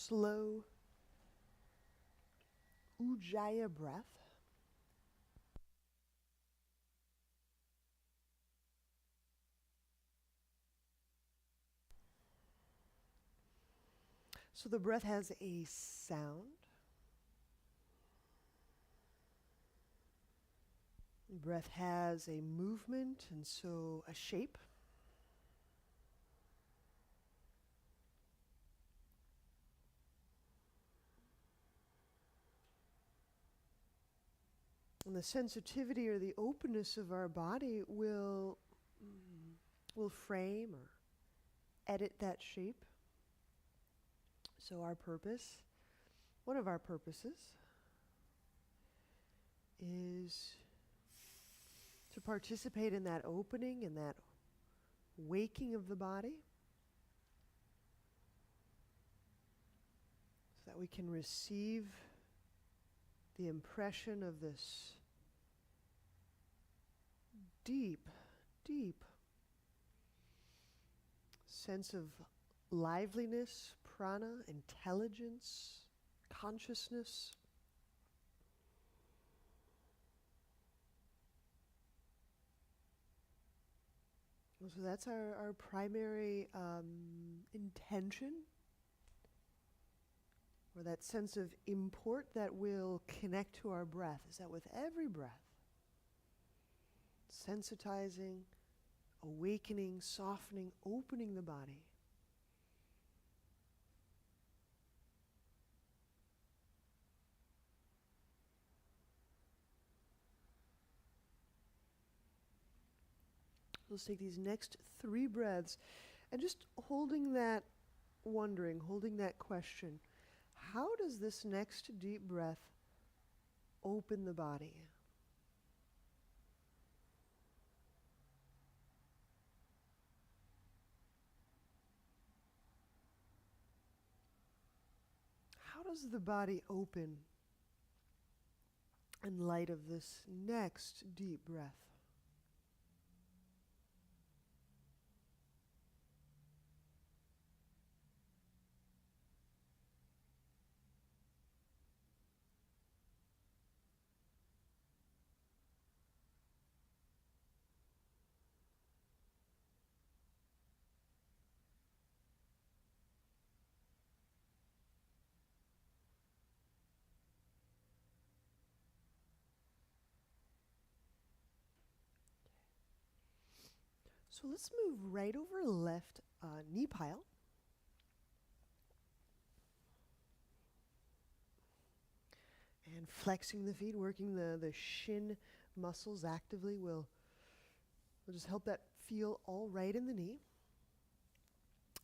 slow Ujjayi breath. So the breath has a sound. The breath has a movement and so a shape. And the sensitivity or the openness of our body will frame or edit that shape. So our purpose, one of our purposes, is to participate in that opening and that waking of the body so that we can receive the impression of this deep, deep sense of liveliness, prana, intelligence, consciousness. So that's our primary intention, or that sense of import that will connect to our breath, is that with every breath, sensitizing, awakening, softening, opening the body. Let's take these next 3 breaths and just holding that wondering, holding that question. How does this next deep breath open the body? How does the body open in light of this next deep breath? So let's move right over left knee pile. And flexing the feet, working the shin muscles actively will just help that feel all right in the knee.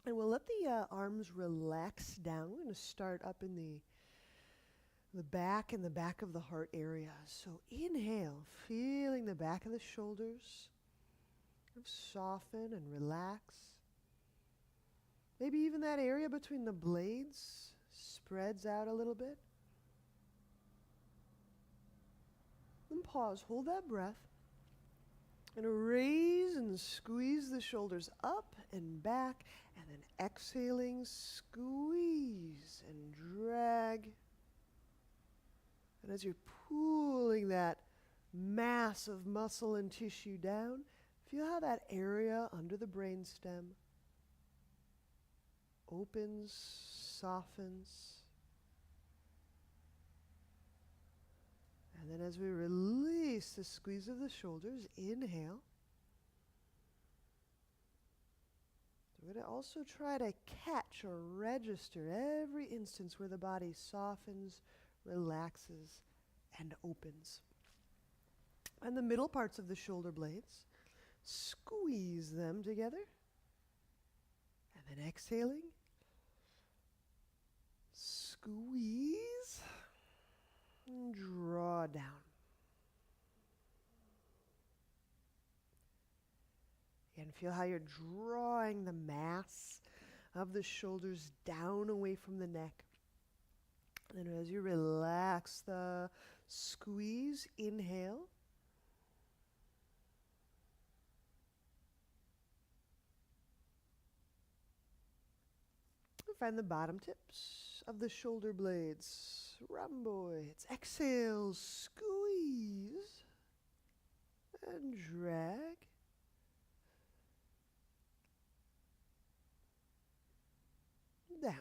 And we'll let the arms relax down. We're going to start up in the back and the back of the heart area. So inhale, feeling the back of the shoulders soften and relax. Maybe even that area between the blades spreads out a little bit. Then pause, hold that breath, and raise and squeeze the shoulders up and back, and then exhaling, squeeze and drag. And as you're pulling that mass of muscle and tissue down, feel how that area under the brainstem opens, softens. And then as we release the squeeze of the shoulders, inhale. We're going to also try to catch or register every instance where the body softens, relaxes, and opens. And the middle parts of the shoulder blades, squeeze them together. And then exhaling, squeeze, and draw down. And feel how you're drawing the mass of the shoulders down away from the neck. And as you relax the squeeze, inhale. Find the bottom tips of the shoulder blades, rhomboids. Exhale, squeeze and drag. Down.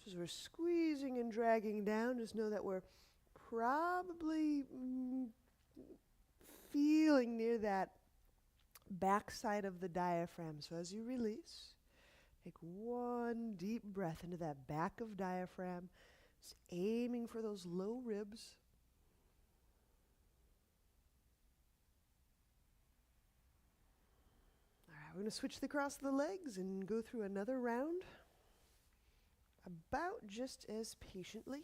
So as we're squeezing and dragging down, just know that we're probably feeling near that backside of the diaphragm. So as you release, take one deep breath into that back of diaphragm, just aiming for those low ribs. All right, we're going to switch across the legs and go through another round, about just as patiently.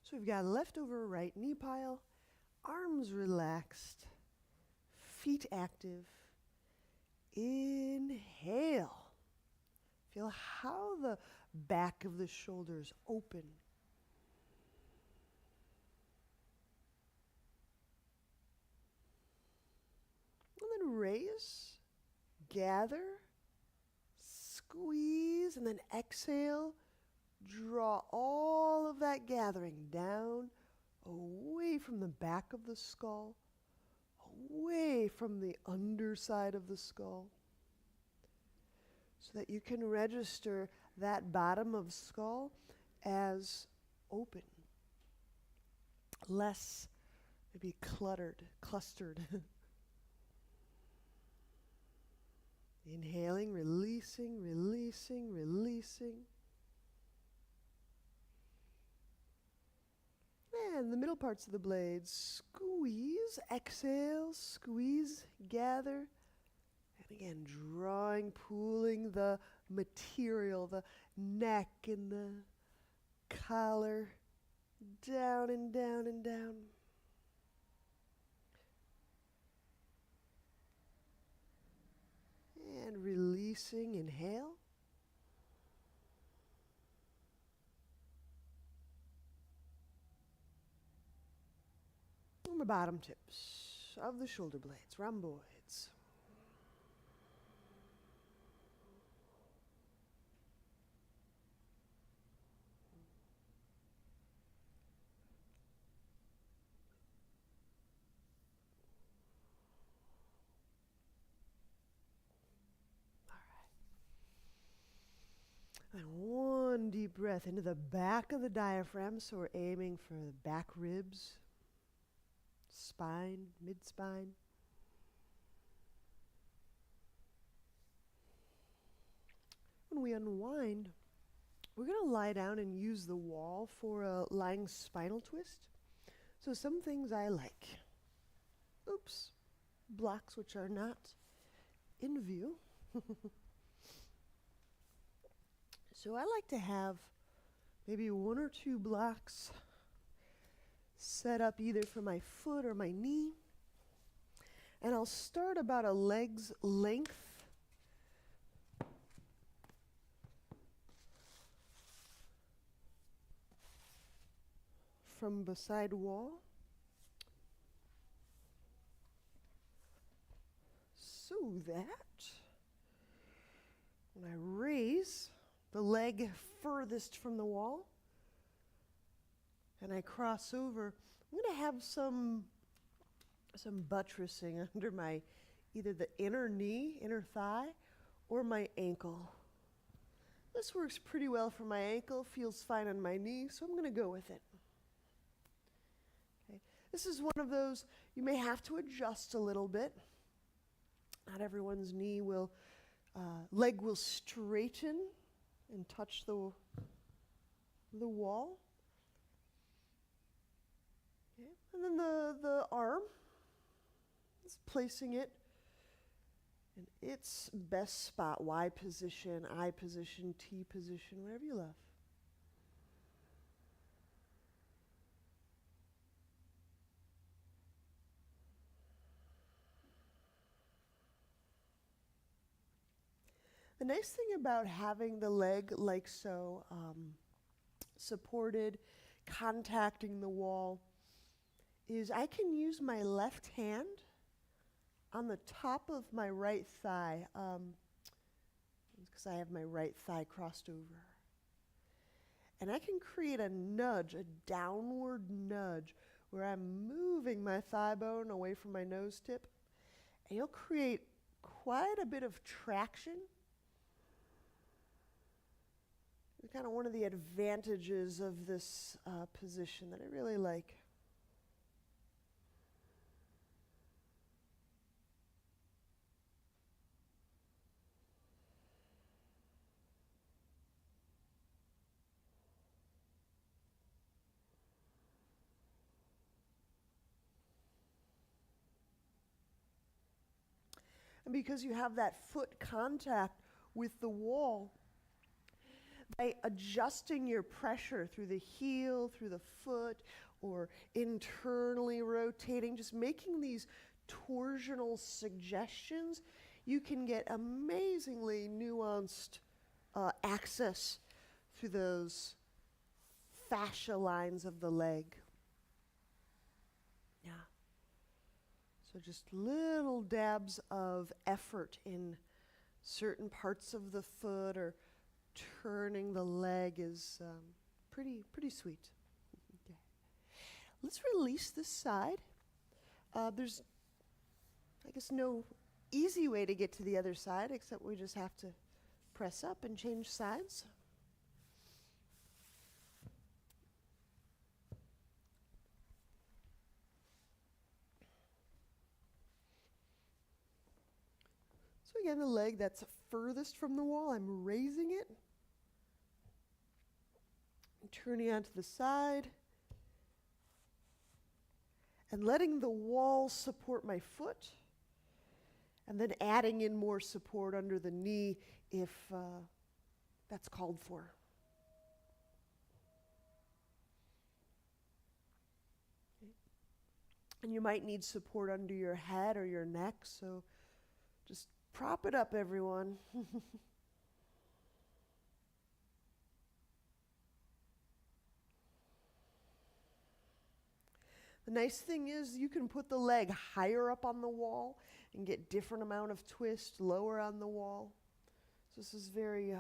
So we've got leftover right knee pile, arms relaxed, feet active. Inhale. Feel how the back of the shoulders open. And then raise, gather, squeeze, and then exhale. Draw all of that gathering down, away from the back of the skull, away from the underside of the skull, so that you can register that bottom of skull as open, less maybe clustered. Inhaling, releasing, releasing, releasing. And the middle parts of the blades, squeeze, exhale, squeeze, gather. And again, drawing, pulling the material, the neck and the collar, down and down and down. And releasing, inhale. The bottom tips of the shoulder blades, rhomboids. And one deep breath into the back of the diaphragm, so we're aiming for the back ribs, spine, mid-spine. When we unwind, we're going to lie down and use the wall for a lying spinal twist. So some things I like. Blocks which are not in view. So I like to have maybe one or two blocks set up either for my foot or my knee. And I'll start about a leg's length from beside wall. So that when I raise the leg furthest from the wall and I cross over, I'm going to have some buttressing under my either the inner knee, inner thigh, or my ankle. This works pretty well for my ankle, feels fine on my knee, so I'm going to go with it. Okay. This is one of those you may have to adjust a little bit. Not everyone's leg will straighten and touch the wall. Okay. And then the arm is placing it in its best spot, Y position, I position, T position, whatever you love. The nice thing about having the leg like so supported, contacting the wall, is I can use my left hand on the top of my right thigh, because I have my right thigh crossed over. And I can create a nudge, a downward nudge, where I'm moving my thigh bone away from my nose tip. And you'll create quite a bit of traction. It's kind of one of the advantages of this position that I really like. And because you have that foot contact with the wall, by adjusting your pressure through the heel, through the foot, or internally rotating, just making these torsional suggestions, you can get amazingly nuanced access through those fascia lines of the leg. Yeah. So just little dabs of effort in certain parts of the foot or turning the leg is pretty sweet. Okay. Let's release this side. There's, I guess, no easy way to get to the other side, except we just have to press up and change sides. So again, the leg that's furthest from the wall, I'm raising it, and turning onto the side, and letting the wall support my foot, and then adding in more support under the knee if that's called for. Okay. And you might need support under your head or your neck, so just prop it up, everyone. The nice thing is you can put the leg higher up on the wall and get different amount of twist, lower on the wall. So this is very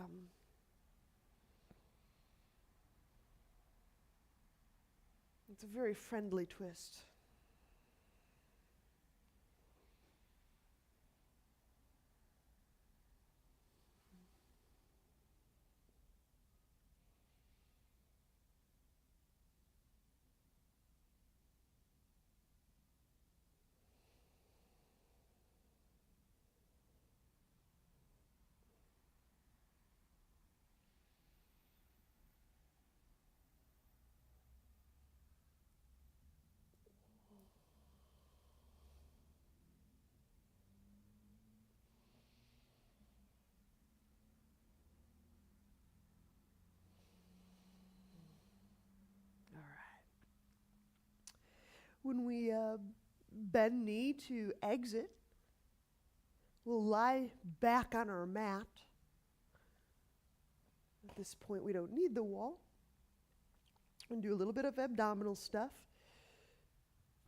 it's a very friendly twist. When we bend knee to exit, we'll lie back on our mat. At this point, we don't need the wall. And do a little bit of abdominal stuff.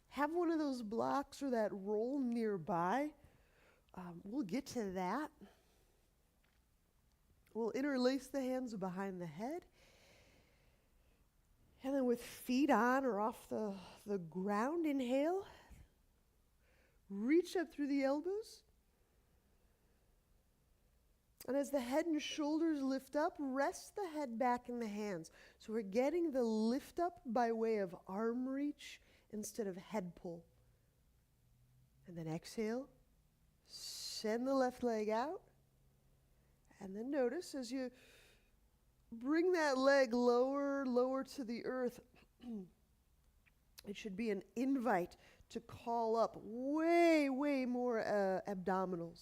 Have one of those blocks or that roll nearby. We'll get to that. We'll interlace the hands behind the head. And then with feet on or off the ground, inhale. Reach up through the elbows. And as the head and shoulders lift up, rest the head back in the hands. So we're getting the lift up by way of arm reach instead of head pull. And then exhale. Send the left leg out. And then notice as you bring that leg lower to the earth, it should be an invite to call up way more abdominals.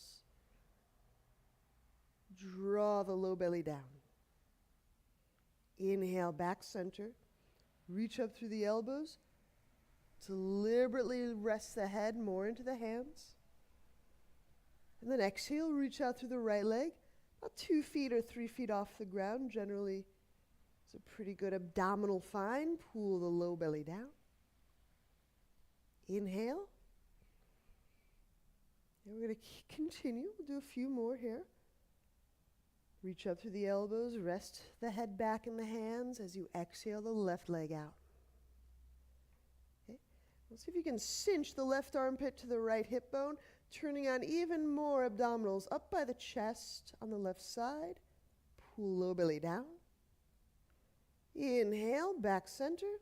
Draw the low belly down. Inhale, back center. Reach up through the elbows. Deliberately rest the head more into the hands. And then exhale, reach out through the right leg. about 2 feet or 3 feet off the ground. Generally, it's a pretty good abdominal find. Pull the low belly down. Inhale. And we're going to continue. We'll do a few more here. Reach up through the elbows. Rest the head back in the hands as you exhale the left leg out. Okay. Let's see if you can cinch the left armpit to the right hip bone, turning on even more abdominals up by the chest on the left side. Pull low belly down. Inhale, back center.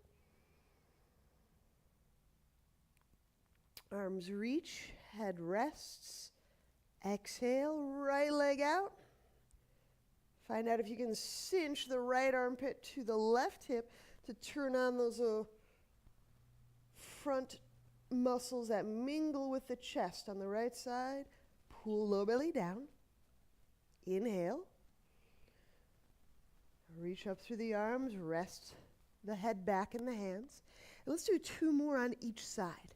Arms reach, head rests. Exhale, right leg out. Find out if you can cinch the right armpit to the left hip to turn on those front muscles that mingle with the chest on the right side. Pull low belly down. Inhale. Reach up through the arms, rest the head back in the hands. And let's do 2 more on each side.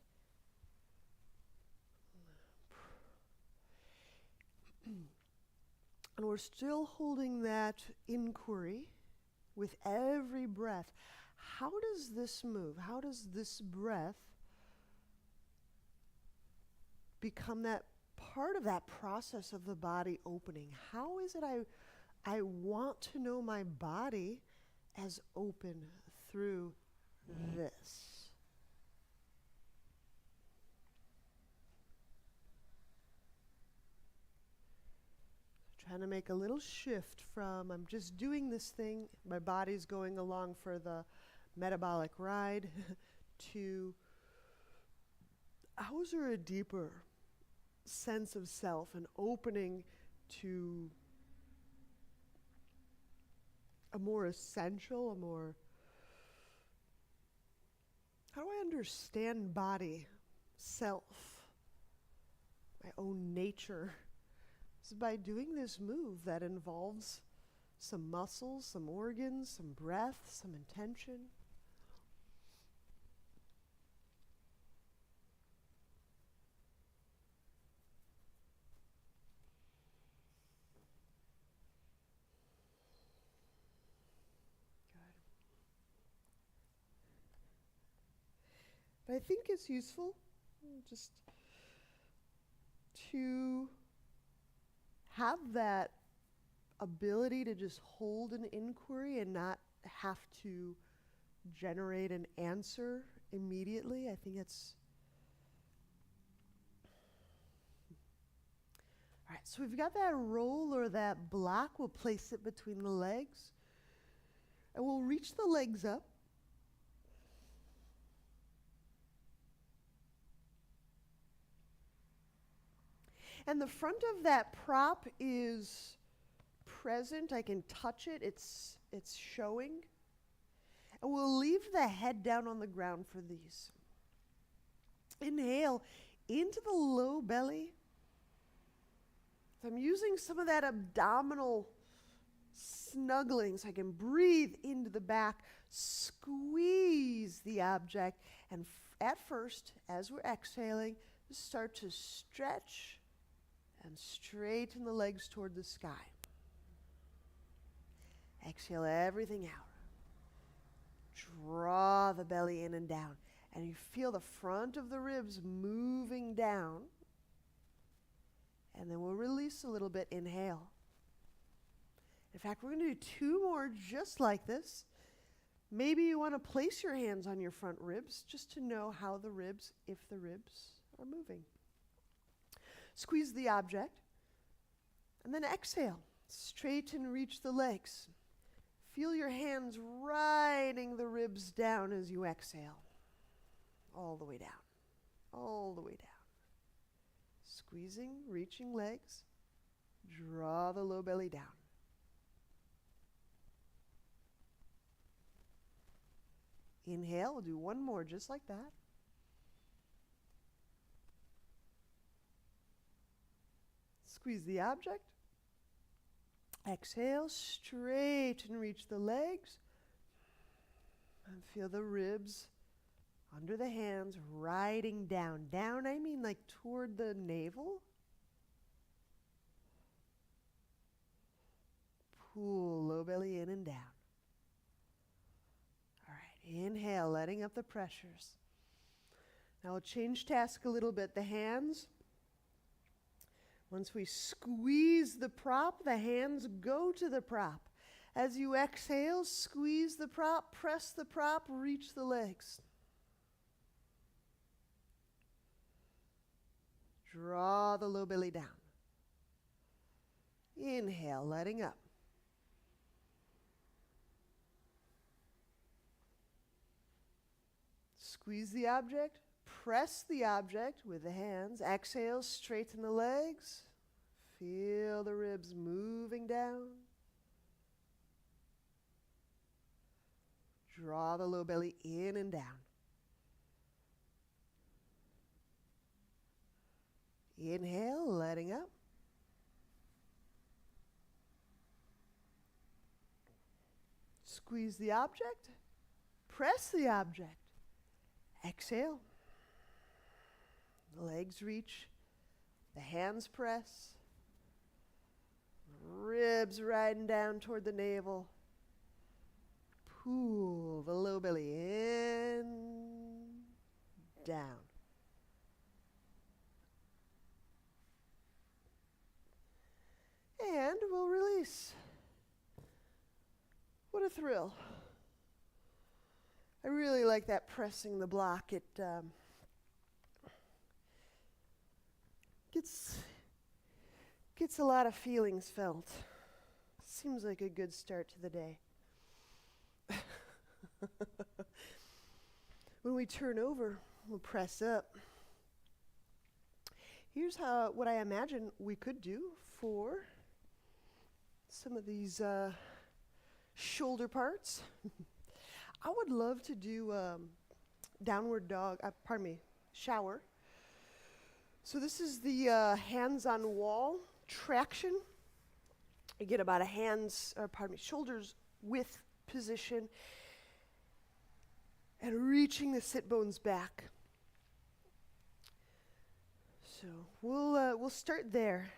And we're still holding that inquiry with every breath. How does this move? How does this breath become that part of that process of the body opening? How is it I want to know my body as open through this? Trying to make a little shift from I'm just doing this thing, my body's going along for the metabolic ride, to how is there a deeper sense of self, an opening to a more essential, how do I understand body, self, my own nature? It's by doing this move that involves some muscles, some organs, some breath, some intention. But I think it's useful just to have that ability to just hold an inquiry and not have to generate an answer immediately. I think it's... All right, so we've got that roll or that block. We'll place it between the legs. And we'll reach the legs up. And the front of that prop is present. I can touch it. It's showing. And we'll leave the head down on the ground for these. Inhale into the low belly. So I'm using some of that abdominal snuggling so I can breathe into the back, squeeze the object, and at first, as we're exhaling, start to stretch and straighten the legs toward the sky. Exhale everything out. Draw the belly in and down. And you feel the front of the ribs moving down. And then we'll release a little bit. Inhale. In fact, we're going to do 2 more just like this. Maybe you want to place your hands on your front ribs just to know how the ribs, if the ribs are moving. Squeeze the object, and then exhale. Straighten, reach the legs. Feel your hands riding the ribs down as you exhale. All the way down, all the way down. Squeezing, reaching legs. Draw the low belly down. Inhale, we'll do 1 more just like that. Squeeze the object. Exhale, straighten, reach the legs. And feel the ribs under the hands riding down. Down, I mean like toward the navel. Pull low belly in and down. All right, inhale, letting up the pressures. Now we'll change task a little bit. The hands, once we squeeze the prop, the hands go to the prop. As you exhale, squeeze the prop, press the prop, reach the legs. Draw the low belly down. Inhale, letting up. Squeeze the object, press the object with the hands. Exhale, straighten the legs. Feel the ribs moving down. Draw the low belly in and down. Inhale, letting up. Squeeze the object, press the object. Exhale. The legs reach, the hands press. Ribs riding down toward the navel. Pull the low belly in, down. And we'll release. What a thrill. I really like that pressing the block. It gets a lot of feelings felt. Seems like a good start to the day. When we turn over, we'll press up. Here's what I imagine we could do for some of these shoulder parts. I would love to do downward dog, shower. So this is the hands on wall traction. You get about a shoulders width position and reaching the sit bones back. So we'll start there.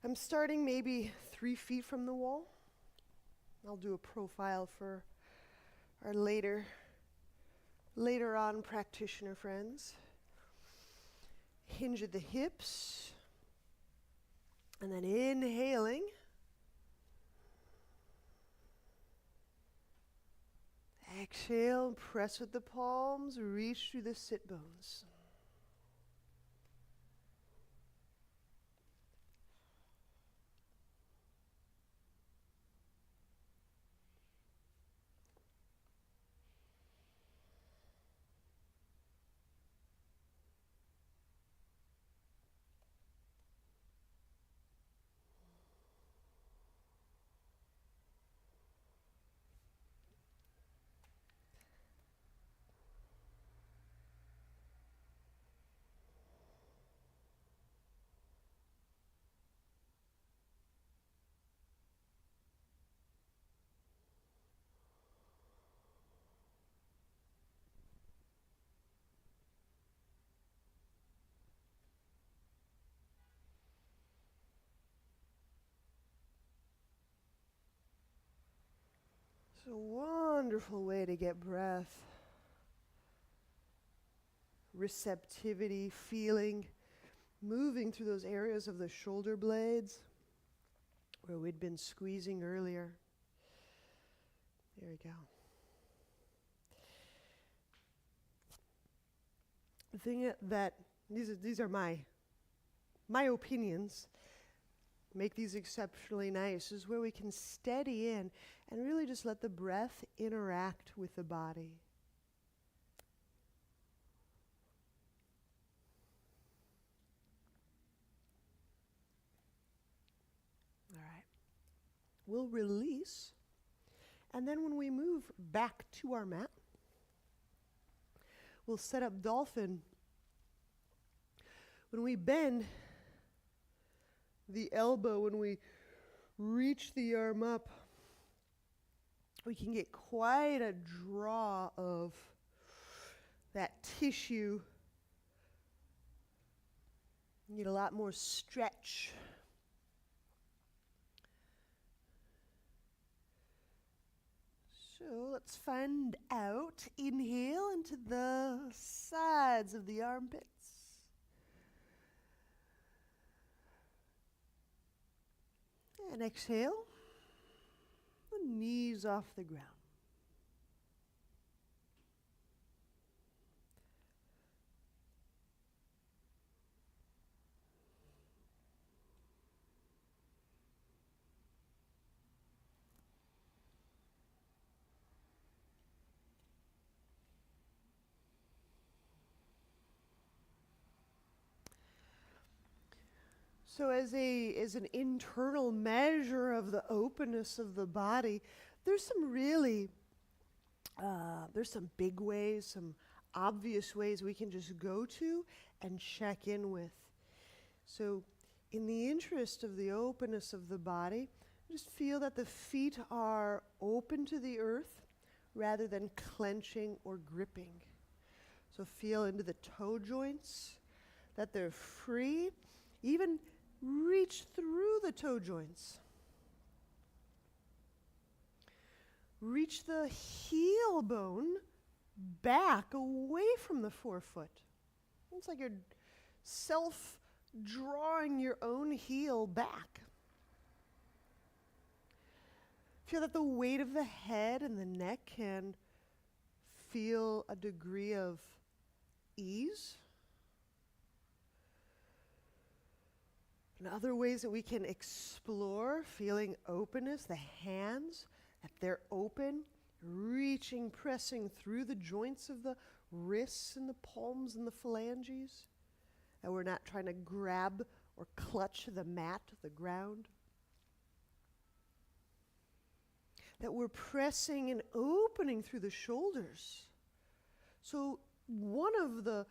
I'm starting maybe 3 feet from the wall. I'll do a profile for our later on practitioner friends. Hinge at the hips, and then inhaling. Exhale, press with the palms, reach through the sit bones. It's a wonderful way to get breath. Receptivity, feeling, moving through those areas of the shoulder blades where we'd been squeezing earlier. There we go. The thing that these are my opinions, make these exceptionally nice, is where we can steady in and really just let the breath interact with the body. All right. We'll release, and then when we move back to our mat, we'll set up dolphin. When we bend the elbow, when we reach the arm up, we can get quite a draw of that tissue. You get a lot more stretch. So let's find out. Inhale into the sides of the armpits. And exhale, the knees off the ground. So as an internal measure of the openness of the body, there's some really, there's some big ways, some obvious ways we can just go to and check in with. So in the interest of the openness of the body, just feel that the feet are open to the earth rather than clenching or gripping. So feel into the toe joints, that they're free. Even reach through the toe joints. Reach the heel bone back away from the forefoot. It's like you're self-drawing your own heel back. Feel that the weight of the head and the neck can feel a degree of ease. And other ways that we can explore feeling openness, the hands, that they're open, reaching, pressing through the joints of the wrists and the palms and the phalanges. That we're not trying to grab or clutch the mat, the ground. That we're pressing and opening through the shoulders. So one of the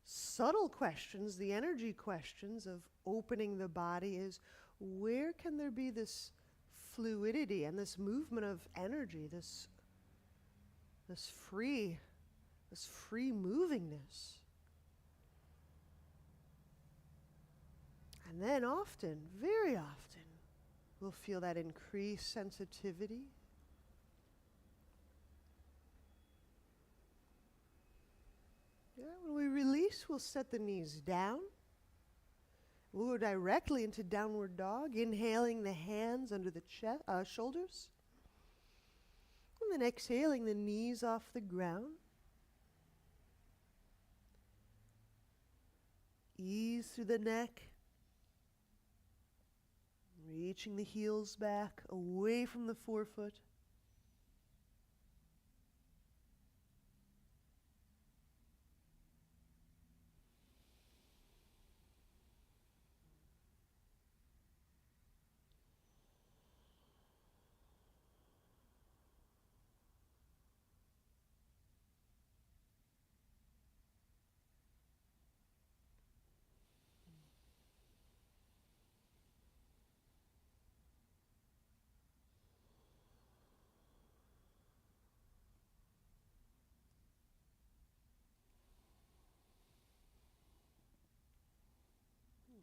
subtle questions, the energy questions of opening the body is, where can there be this fluidity and this movement of energy, this free movingness? And then often, very often, we'll feel that increased sensitivity. Yeah, when we release, we'll set the knees down. We'll go directly into downward dog, inhaling the hands under the shoulders. And then exhaling the knees off the ground. Ease through the neck. Reaching the heels back, away from the forefoot.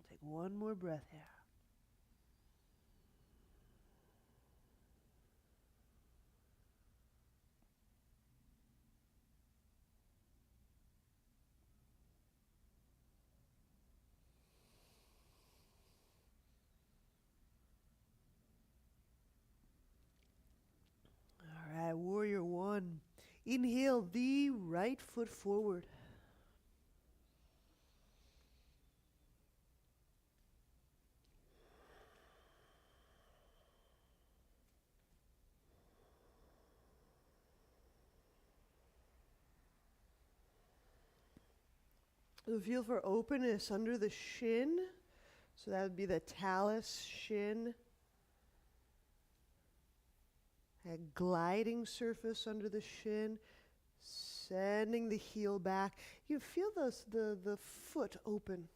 Take one more breath here. All right, warrior one. Inhale the right foot forward. So feel for openness under the shin. So that would be the talus, shin. A gliding surface under the shin. Sending the heel back. You feel the foot open.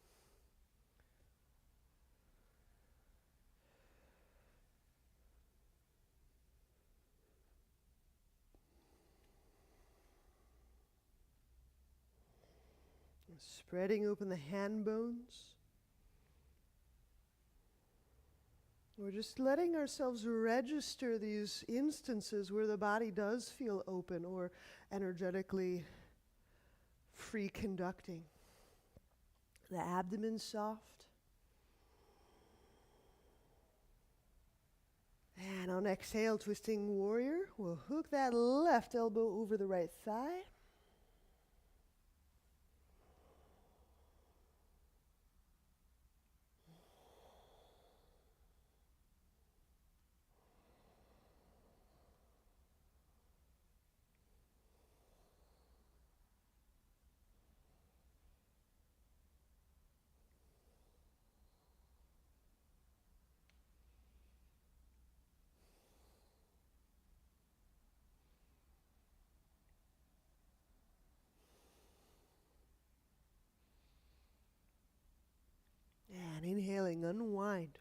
Spreading open the hand bones. We're just letting ourselves register these instances where the body does feel open or energetically free conducting. The abdomen soft. And on exhale, twisting warrior, we'll hook that left elbow over the right thigh. And inhaling, unwind.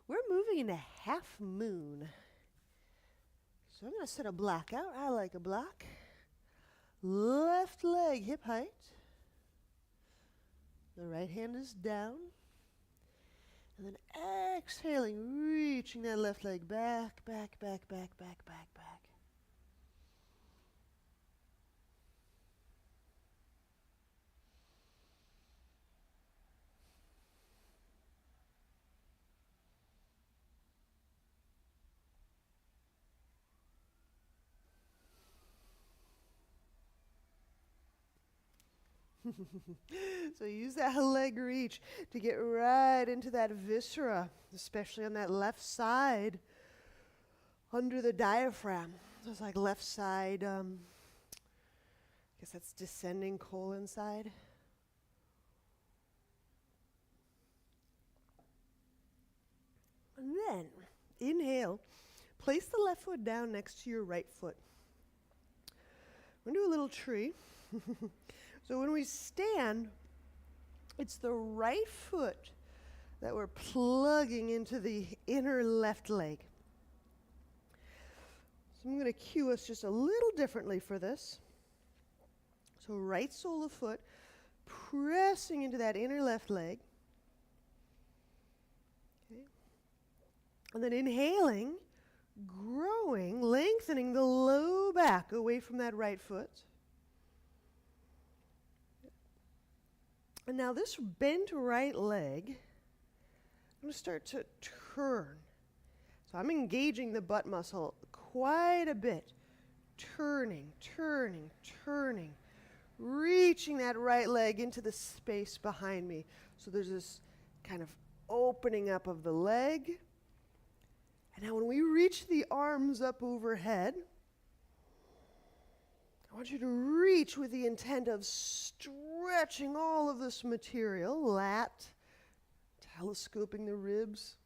We're moving into half moon. So I'm going to set a block out. I like a block. Left leg hip height. The right hand is down. And then exhaling, reaching that left leg back, back, back, back, back, back, back. So use that leg reach to get right into that viscera, especially on that left side, under the diaphragm. So it's like left side, I guess that's descending colon side. And then, inhale, place the left foot down next to your right foot. We're going to do a little tree. So when we stand, it's the right foot that we're plugging into the inner left leg. So I'm going to cue us just a little differently for this. So right sole of foot, pressing into that inner left leg. Okay. And then inhaling, growing, lengthening the low back away from that right foot. And now this bent right leg, I'm going to start to turn. So I'm engaging the butt muscle quite a bit. Turning, turning, turning. Reaching that right leg into the space behind me. So there's this kind of opening up of the leg. And now when we reach the arms up overhead, I want you to reach with the intent of stretching all of this material, lat, telescoping the ribs.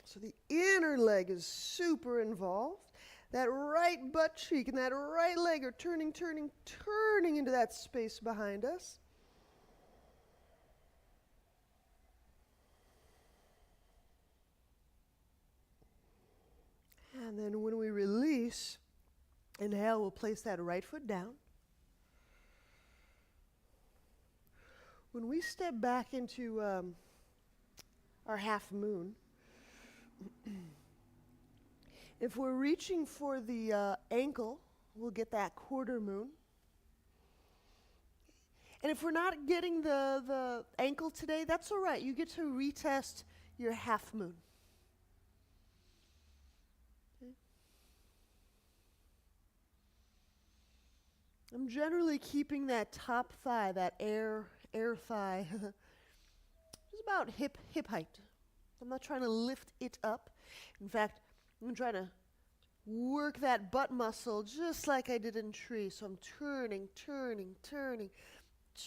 So the inner leg is super involved. That right butt cheek and that right leg are turning, turning, turning into that space behind us. And then when we release, inhale, we'll place that right foot down. When we step back into our half moon, if we're reaching for the ankle, we'll get that quarter moon. And if we're not getting the ankle today, that's all right. You get to retest your half moon. I'm generally keeping that top thigh, that air thigh, just about hip height. I'm not trying to lift it up. In fact, I'm trying to work that butt muscle just like I did in tree. So I'm turning, turning, turning,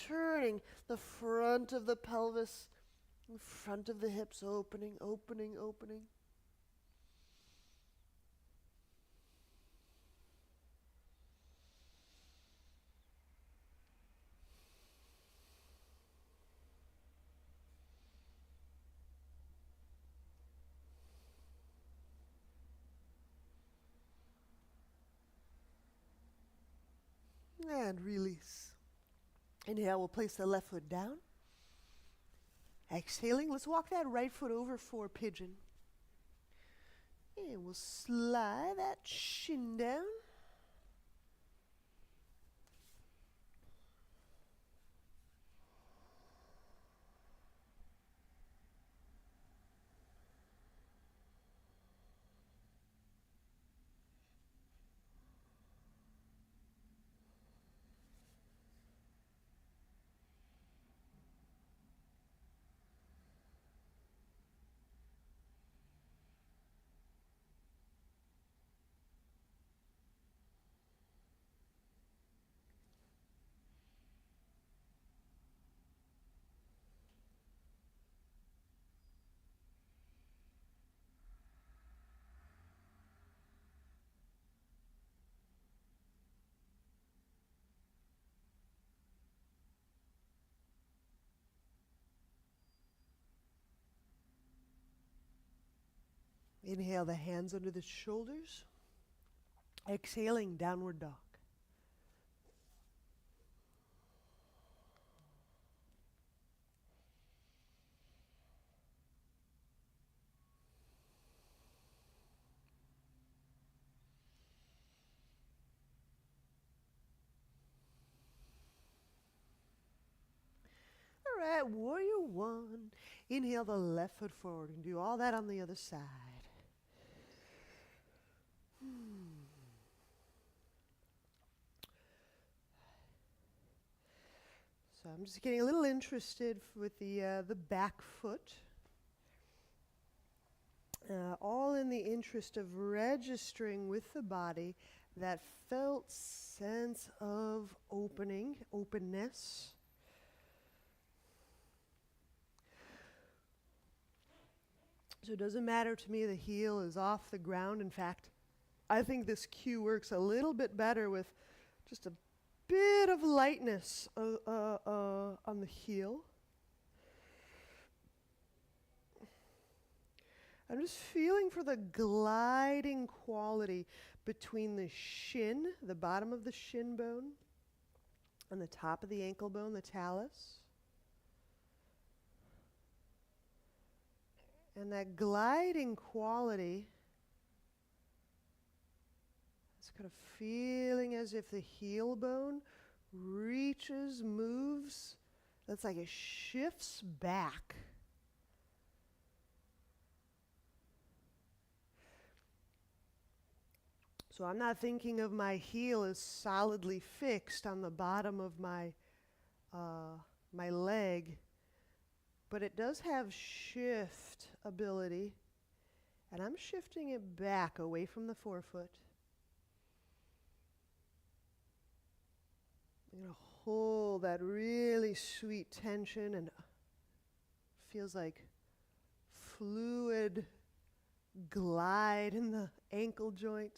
turning the front of the pelvis, the front of the hips, opening, opening, opening. And release. Inhale, we'll place the left foot down. Exhaling, let's walk that right foot over for pigeon. And we'll slide that shin down. Inhale the hands under the shoulders. Exhaling, downward dog. All right, warrior one. Inhale the left foot forward and do all that on the other side. So I'm just getting a little interested with the back foot. All in the interest of registering with the body that felt sense of openness. So it doesn't matter to me the heel is off the ground. In fact, I think this cue works a little bit better with just a bit of lightness on the heel. I'm just feeling for the gliding quality between the shin, the bottom of the shin bone, and the top of the ankle bone, the talus. And that gliding quality, it's kind of feeling as if the heel bone reaches, moves. That's like it shifts back. So I'm not thinking of my heel as solidly fixed on the bottom of my leg, but it does have shift ability, and I'm shifting it back away from the forefoot. I'm going to hold that really sweet tension, and feels like fluid glide in the ankle joint.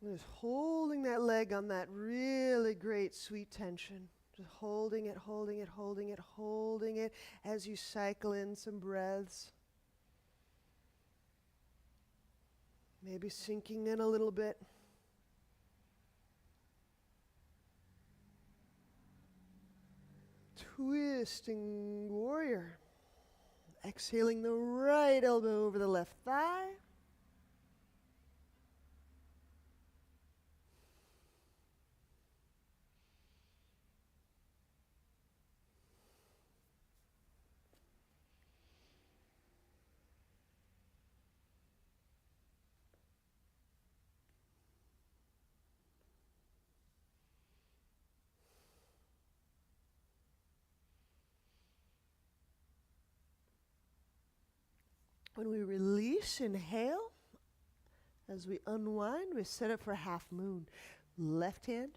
Just holding that leg on that really great sweet tension. Just holding it, holding it, holding it, holding it as you cycle in some breaths. Maybe sinking in a little bit. Twisting warrior. Exhaling the right elbow over the left thigh. When we release, inhale. As we unwind, we set up for half moon. Left hand.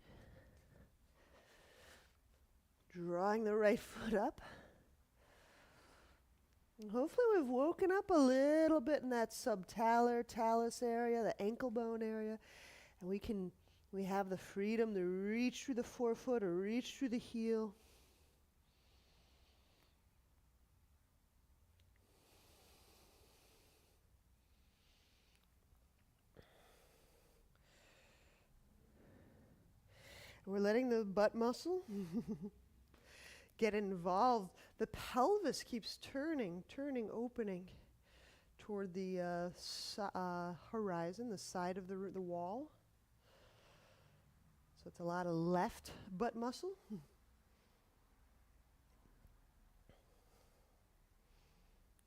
Drawing the right foot up. And hopefully we've woken up a little bit in that subtalar talus area, the ankle bone area. And we have the freedom to reach through the forefoot or reach through the heel. We're letting the butt muscle get involved. The pelvis keeps turning, opening toward the horizon, the side of the wall. So it's a lot of left butt muscle.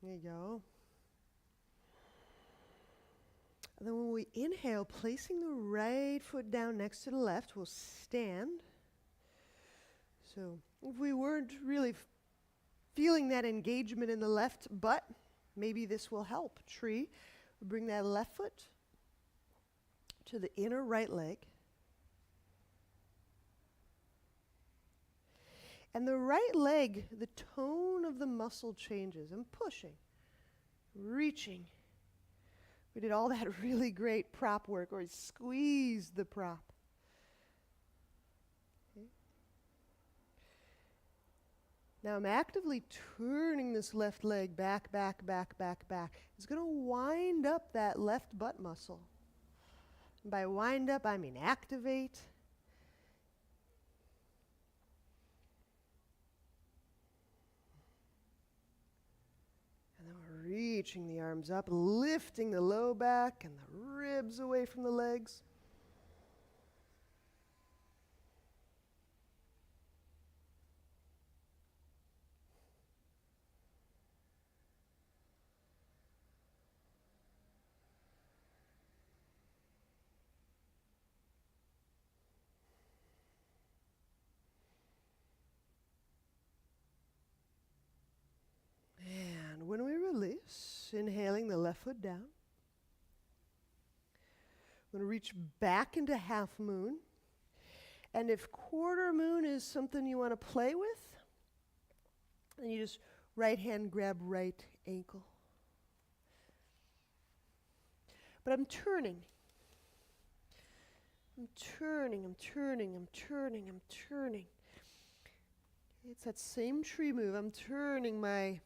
There you go. And then when we inhale, placing the right foot down next to the left, we'll stand. So if we weren't really feeling that engagement in the left butt, maybe this will help. Tree, bring that left foot to the inner right leg. And the right leg, the tone of the muscle changes. I'm pushing, reaching. We did all that really great prop work, or squeeze the prop. Okay. Now I'm actively turning this left leg back, back, back, back, back. It's going to wind up that left butt muscle. And by wind up, I mean activate. Reaching the arms up, lifting the low back and the ribs away from the legs. And when we release, inhaling the left foot down. I'm going to reach back into half moon. And if quarter moon is something you want to play with, then you just right hand grab right ankle. But I'm turning. I'm turning, I'm turning, I'm turning, I'm turning. It's that same tree move. I'm turning my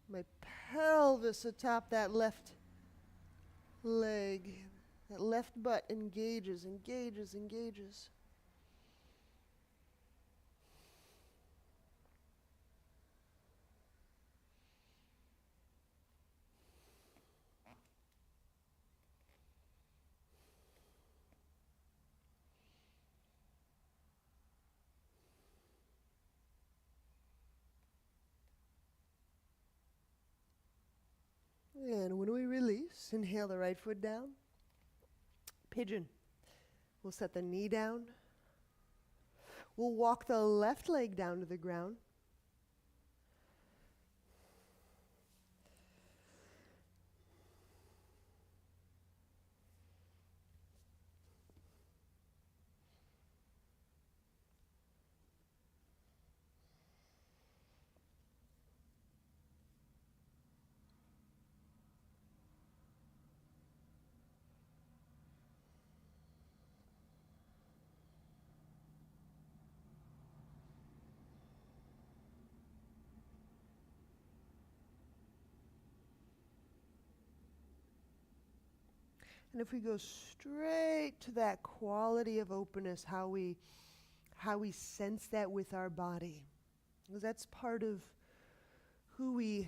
my pelvis atop that left leg. That left butt engages, engages, engages. And when we release, inhale the right foot down. Pigeon. We'll set the knee down. We'll walk the left leg down to the ground. And if we go straight to that quality of openness, how we sense that with our body, because that's part of who we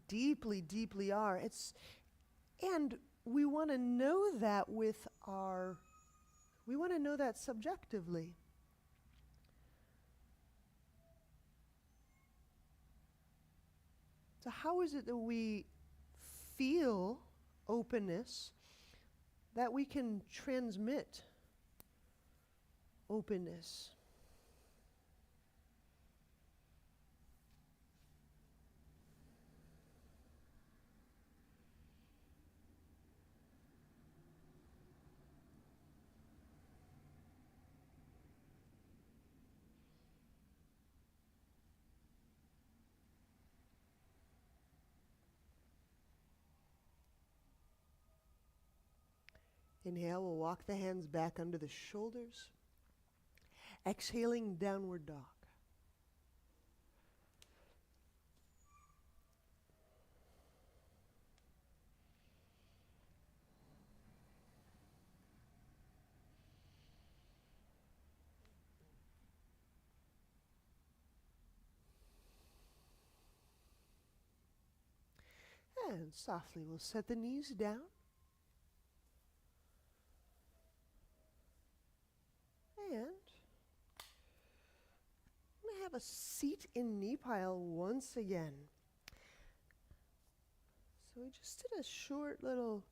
deeply, deeply are. And we want to know that we want to know that subjectively. So how is it that we feel openness, that we can transmit openness? Inhale, we'll walk the hands back under the shoulders. Exhaling, downward dog. And softly we'll set the knees down. And we have a seat in knee pile once again. So we just did a short little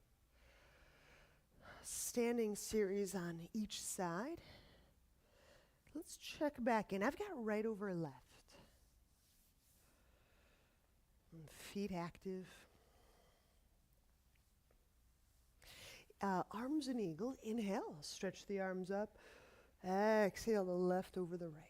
standing series on each side. Let's check back in. I've got right over left. And feet active. Arms in eagle. Inhale, stretch the arms up. Exhale the left over the right.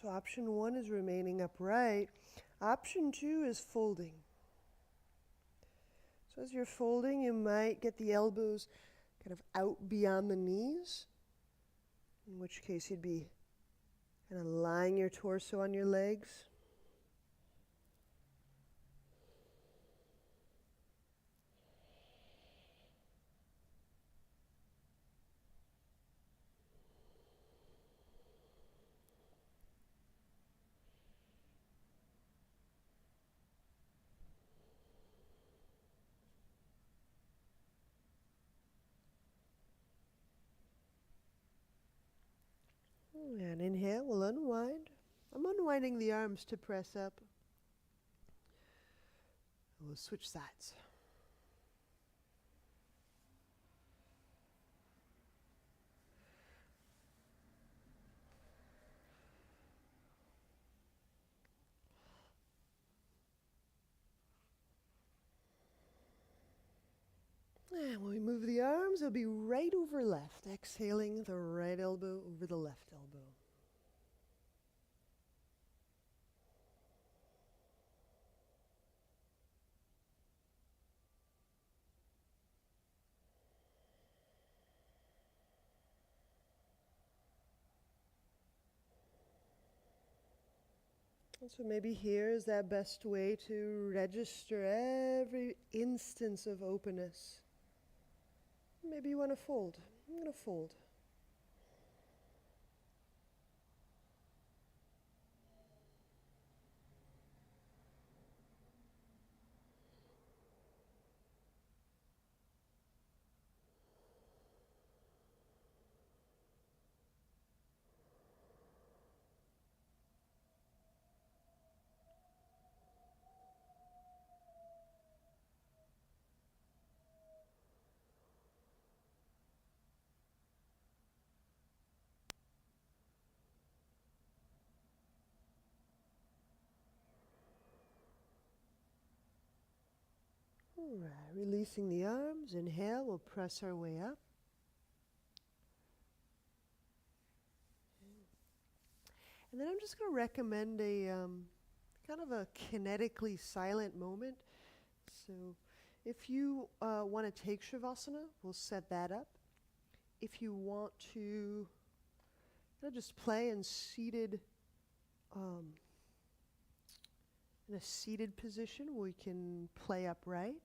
So option 1 is remaining upright. Option 2 is folding. So as you're folding, you might get the elbows kind of out beyond the knees, in which case you'd be kind of lying your torso on your legs. And inhale, we'll unwind. I'm unwinding the arms to press up. We'll switch sides. And when we move the arms, it'll be right over left. Exhaling the right elbow over the left elbow. And so maybe here is that best way to register every instance of openness. Maybe you want to fold. I'm going to fold. All right, releasing the arms. Inhale, we'll press our way up. And then I'm just going to recommend a kind of a kinetically silent moment. So if you want to take Shavasana, we'll set that up. If you want to just play in in a seated position, we can play upright.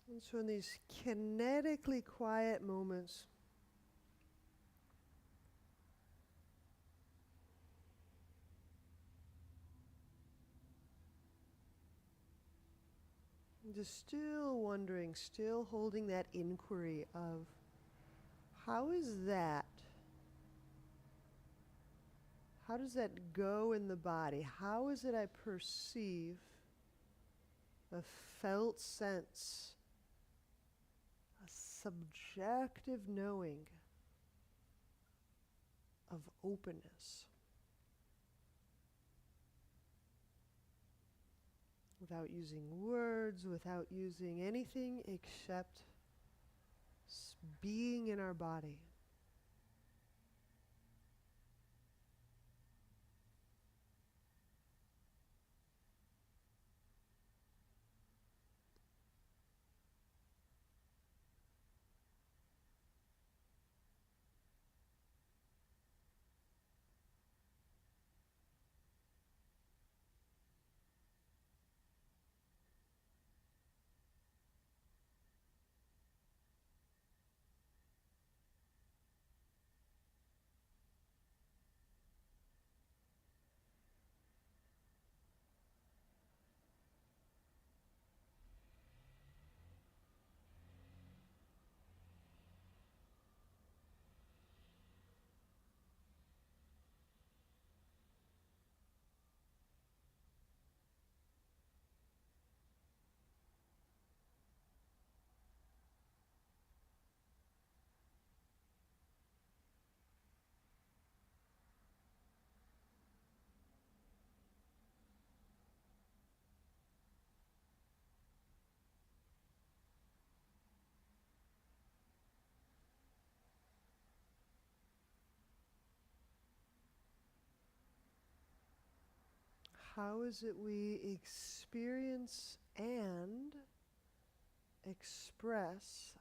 And so in these kinetically quiet moments, I'm just still wondering, still holding that inquiry of how is that? How does that go in the body? How is it I perceive a felt sense, a subjective knowing of openness? without using words, without using anything except being in our body. How is it we experience and express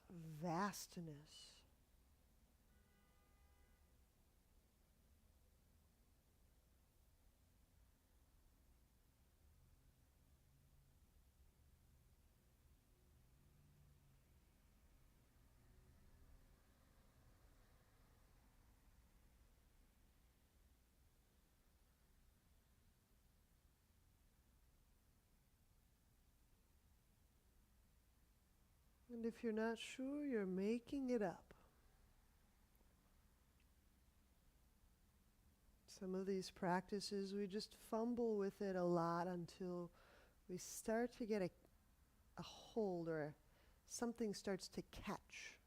vastness? And if you're not sure, you're making it up. Some of these practices, we just fumble with it a lot until we start to get a hold, or something starts to catch.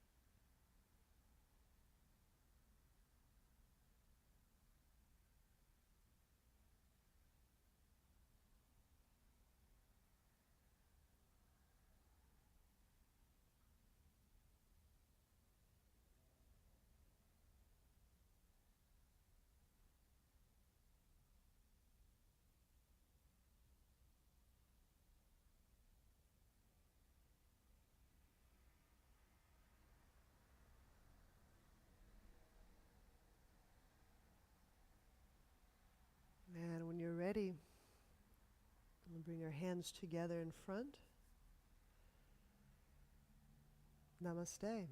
And when you're ready, we'll bring our hands together in front. Namaste.